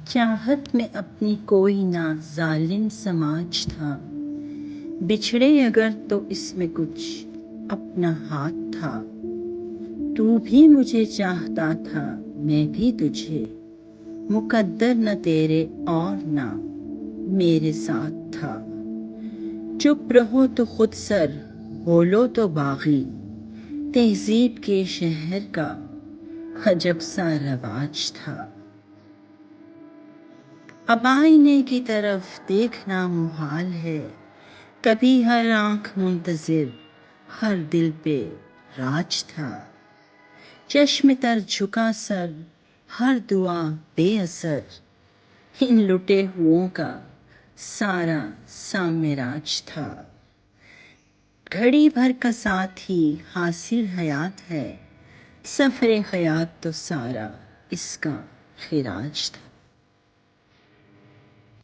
چاہت میں اپنی کوئی نہ ظالم سماج تھا، بچھڑے اگر تو اس میں کچھ اپنا ہاتھ تھا۔ تو بھی مجھے چاہتا تھا، میں بھی تجھے، مقدر نہ تیرے اور نہ میرے ساتھ تھا۔ چپ رہو تو خود سر، بولو تو باغی، تہذیب کے شہر کا عجب سا رواج تھا۔ اب آئینے کی طرف دیکھنا محال ہے، کبھی ہر آنکھ منتظر، ہر دل پہ راج تھا۔ چشم تر جھکا سر، ہر دعا بے اثر، ان لٹے ہوئوں کا سارا سامراج تھا۔ گھڑی بھر کا ساتھ ہی حاصل حیات ہے، سفر حیات تو سارا اس کا خراج تھا۔